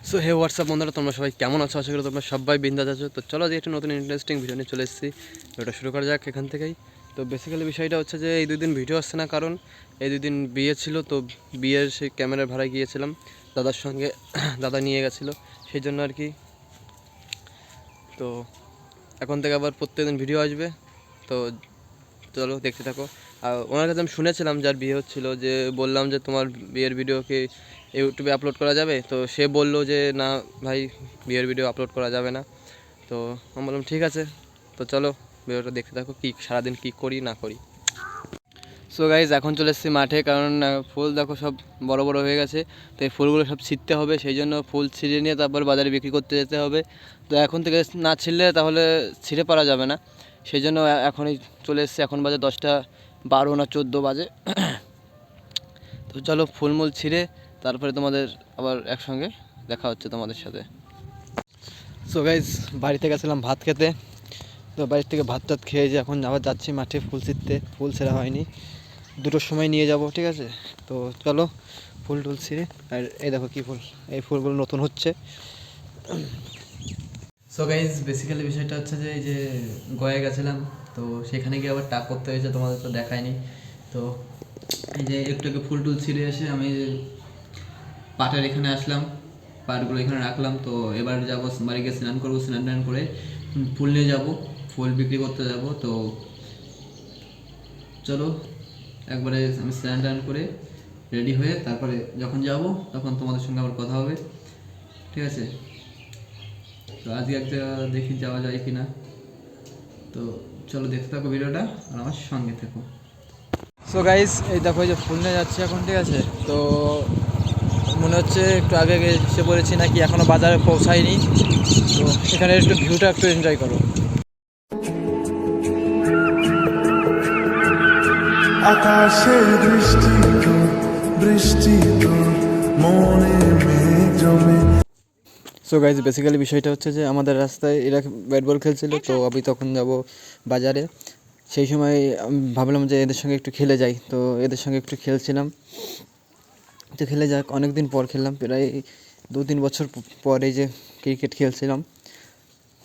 So hey WhatsApp বন্ধুরা, তোমরা সবাই কেমন আছো? আশা করি তোমরা সবাই বিন্দাস আছো। তো চলো দিয়ে একটা নতুন ইন্টারেস্টিং ভিডিও নিয়ে চলে এসেছি। ভিডিওটা শুরু করা যাক এখান থেকেই। তো বেসিক্যালি বিষয়টা হচ্ছে যে এই দুদিন ভিডিও আসছে না, কারণ এই দুদিন বিয়ে ছিল। তো বিয়ের সেই ক্যামেরার ভাড়ায় গিয়েছিলাম দাদার সঙ্গে, দাদা নিয়ে গেছিলো সেই জন্য আর কি। তো এখন থেকে আবার প্রত্যেকদিন ভিডিও আসবে। তো চলো দেখতে থাকো। আর ওনার কাছে আমি শুনেছিলাম, যার বিয়ে হচ্ছিলো, যে বললাম যে তোমার বিয়ের ভিডিওকে ইউটিউবে আপলোড করা যাবে? তো সে বললো যে না ভাই, বিয়ের ভিডিও আপলোড করা যাবে না। তো আমি বললাম ঠিক আছে। তো চলো ভিডিওটা দেখতে থাকো, কী সারাদিন কী করি না করি। সো গাইজ, এখন চলে এসেছি মাঠে, কারণ ফুল দেখো সব বড় বড় হয়ে গেছে। তো এই ফুলগুলো সব ছিঁড়তে হবে, সেই জন্য ফুল ছিঁড়ে নিয়ে তারপর বাজারে বিক্রি করতে যেতে হবে। তো এখন থেকে না ছিঁড়লে তাহলে ছিঁড়ে পারা যাবে না, সেই জন্য এখনই চলে এসেছি। এখন বাজে 10:12 না 14 বাজে। তো চলো ফুলমূল ছিঁড়ে তারপরে তোমাদের আবার একসঙ্গে দেখা হচ্ছে তোমাদের সাথে। সো গাইজ, বাড়িতে গেছিলাম ভাত খেতে। তো বাড়ির থেকে ভাত টাত খেয়ে যে এখন আবার যাচ্ছি মাঠে ফুল ছিঁড়তে। ফুল ছেঁড়া হয়নি, 2টোর সময় নিয়ে যাব, ঠিক আছে? তো চলো ফুল টুল ছিঁড়ে। আর এই দেখো কী ফুল, এই ফুলগুলো নতুন হচ্ছে। সো গাইজ, বেসিক্যালি বিষয়টা হচ্ছে যে এই যে গয়ে গেছিলাম, তো সেখানে গিয়ে আবার টাক করতে হয়েছে, তোমাদের তো দেখায়নি। তো এই যে একটু একটু ফুল টুল ছিঁড়ে এসে আমি পাটের এখানে আসলাম, পাটগুলো এখানে রাখলাম। তো এবার যাবো বাড়ি গিয়ে স্নান করবো, স্নান টান করে ফুল নিয়ে যাবো, ফুল বিক্রি করতে যাব। তো চলো একবারে আমি স্নান টান করে রেডি হয়ে তারপরে যখন যাব তখন তোমাদের সঙ্গে আবার কথা হবে, ঠিক আছে? তো আজকে একটা দেখি যাওয়া যায় কি না। তো চলো দেখতে থাকো ভিডিওটা আর আমার সঙ্গে থেকো। সো গাইস, এই দেখো এই যে ফুল নিয়ে যাচ্ছি এখন, ঠিক আছে? তো মনে হচ্ছে একটু আগে এসে পড়েছি নাকি, এখনও বাজারে পৌঁছায়নি। তো এখানে একটু ভিউটা একটু এনজয় করো। আকাশের দৃষ্টি তোর, বৃষ্টি তোর, মনে মেঘ জমে। সো গাইজ, বেসিক্যালি বিষয়টা হচ্ছে যে আমাদের রাস্তায় এরা ব্যাট বল খেলছিল। তো আমি তখন যাব বাজারে। সেই সময় আমি ভাবলাম যে এদের সঙ্গে একটু খেলে যাই। তো এদের সঙ্গে একটু খেলছিলাম। তো খেলে যাক, অনেক দিন পর খেললাম, প্রায় 2-3 বছর পর এই যে ক্রিকেট খেলছিলাম।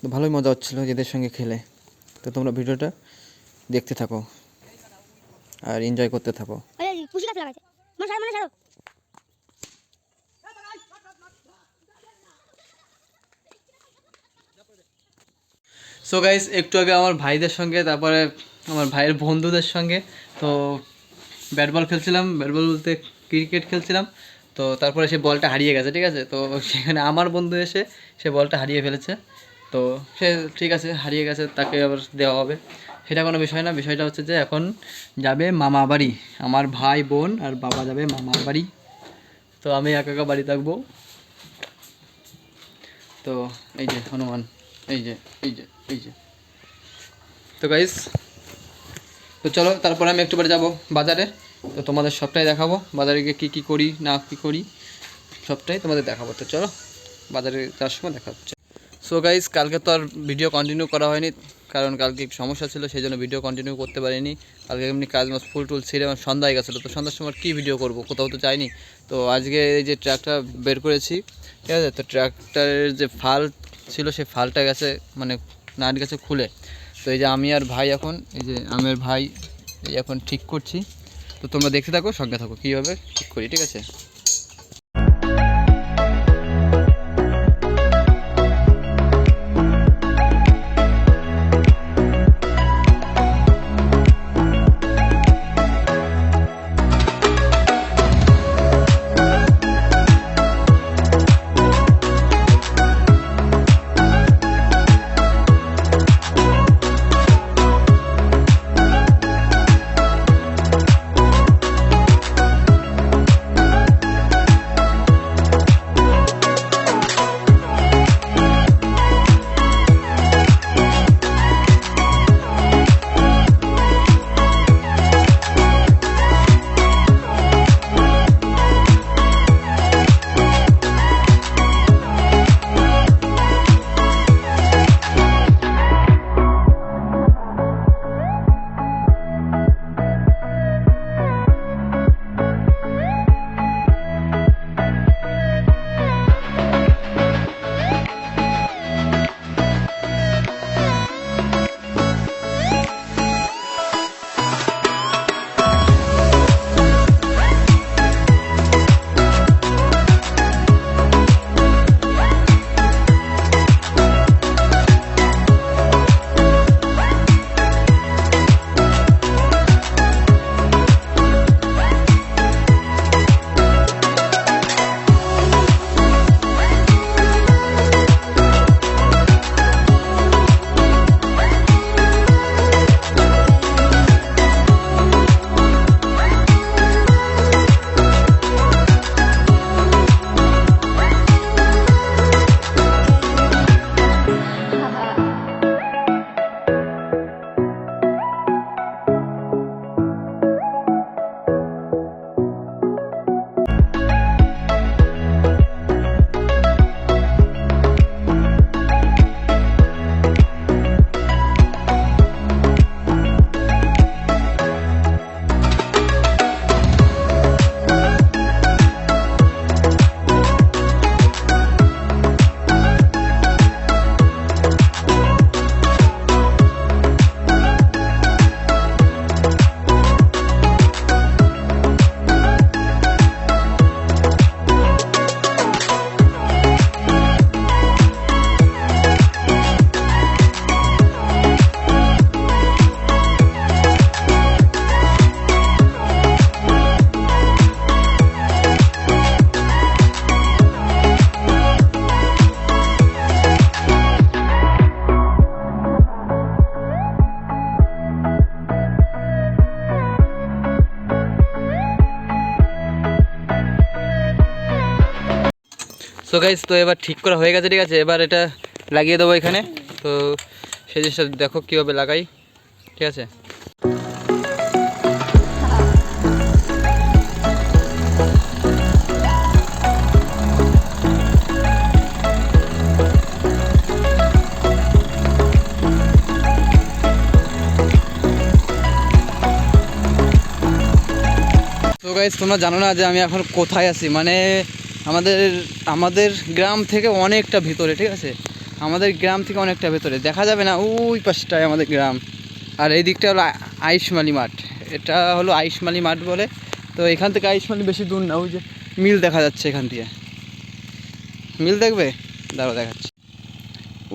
তো ভালোই মজা হচ্ছিলো এদের সঙ্গে খেলে। তো তোমরা ভিডিওটা দেখতে থাকো আর এনজয় করতে থাকো। সো গাইস, একটু আগে আমার ভাইদের সঙ্গে, তারপরে আমার ভাইয়ের বন্ধুদের সঙ্গে তো ব্যাট বল খেলছিলাম। ব্যাট বল বলতে ক্রিকেট খেলছিলাম। তো তারপরে সে বলটা হারিয়ে গেছে, ঠিক আছে? তো সেখানে আমার বন্ধু এসে সে বলটা হারিয়ে ফেলেছে। তো সে ঠিক আছে, হারিয়ে গেছে, তাকে আবার দেওয়া হবে, সেটা কোনো বিষয় না। বিষয়টা হচ্ছে যে এখন যাবে মামা বাড়ি, আমার ভাই বোন আর বাবা যাবে মামার বাড়ি। তো আমি একা একা বাড়ি থাকবো। তো এই যে হনুমান, এই যে এই যে এই যে। তো গাইস, তো চলো তারপরে আমি একটু পরে যাবো বাজারে। তো তোমাদের সবটাই দেখাবো, বাজারে গিয়ে কী কী করি না কী করি সবটাই তোমাদের দেখাবো। তো চলো বাজারে যাওয়ার সময় দেখা হচ্ছে। সো গাইস, কালকে তো আর ভিডিও কন্টিনিউ করা হয়নি, কারণ কালকে সমস্যা ছিল, সেই জন্য ভিডিও কন্টিনিউ করতে পারিনি। কালকে এমনি কাজ মাছ ফুল টুল ছিঁড়ে আমার সন্ধ্যা হয়ে গেছিলো। তো সন্ধ্যার সময় কী ভিডিও করবো, কোথাও তো যাইনি। তো আজকে এই যে ট্রাকটা বের করেছি, ঠিক আছে? তো ট্রাকটারের যে ফাল ছিল, সেই ফালটা গেছে, মানে নাট গেছে খুলে। তো এই যে আমি আর ভাই এখন, এই যে আমার ভাই এই এখন ঠিক করছি। তো তোমরা দেখতে থাকো, সঙ্গে থাকো কীভাবে ঠিক করি, ঠিক আছে? সো গাইস, তো এবার ঠিক করা হয়ে গেছে, ঠিক আছে। এবার এটা লাগিয়ে দেবো এখানে। তো সেই জিনিসটা দেখো কীভাবে লাগাই, ঠিক আছে। তো গাইস, তোমরা জানো না যে আমি এখন কোথায় আছি, মানে আমাদের আমাদের গ্রাম থেকে অনেকটা ভিতরে, ঠিক আছে। আমাদের গ্রাম থেকে অনেকটা ভিতরে, দেখা যাবে না ওই পাশটায় আমাদের গ্রাম। আর এই দিকটা হলো আইশমালি মাঠ, এটা হলো আইশমালি মাঠ বলে। তো এখান থেকে আইশমালি বেশি দূর না, ওই যে মিল দেখা যাচ্ছে এখান দিয়ে। মিল দেখবে, দাঁড়াও দেখাচ্ছি।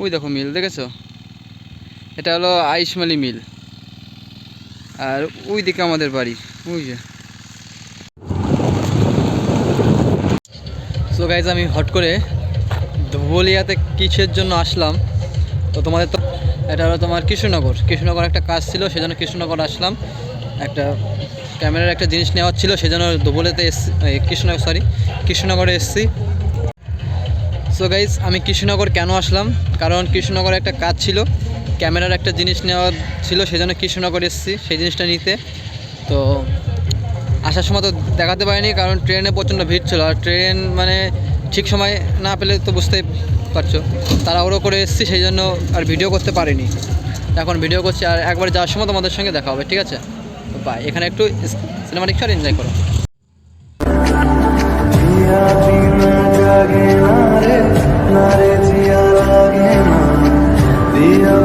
ওই দেখো মিল দেখেছো, এটা হলো আইশমালি মিল। আর ওই দিকে আমাদের বাড়ি, ওই যে। সো গাইজ, আমি হট করে ধুবুলিয়াতে কিসের জন্য আসলাম তো তোমাদের তো এটা হলো তোমার কৃষ্ণনগর একটা কাজ ছিল, সেজন্য কৃষ্ণনগর আসলাম। একটা ক্যামেরার একটা জিনিস নেওয়ার ছিল, সেজন্য ধুবুলিয়াতে এসছি, কৃষ্ণনগরে এসছি। সো গাইজ, আমি কৃষ্ণনগর কেন আসলাম, কারণ কৃষ্ণনগরে একটা কাজ ছিল, ক্যামেরার একটা জিনিস নেওয়ার ছিল, সেজন্য কৃষ্ণনগর এসছি সেই জিনিসটা নিতে। তো আসার সময় তো দেখাতে পারিনি, কারণ ট্রেনে প্রচণ্ড ভিড় ছিল। আর ট্রেন মানে ঠিক সময় না পেলে তো বুঝতেই পারছো, তাড়াহুড়ো করে এসেছি, সেই জন্য আর ভিডিও করতে পারিনি। এখন ভিডিও করছি, আর একবার যাওয়ার সময় তোমাদের সঙ্গে দেখা হবে, ঠিক আছে। তো বাই, এখানে একটু সিনেমাটিক শট এনজয় করো। जिया जीना जागे ना रे जिया लागे ना दिया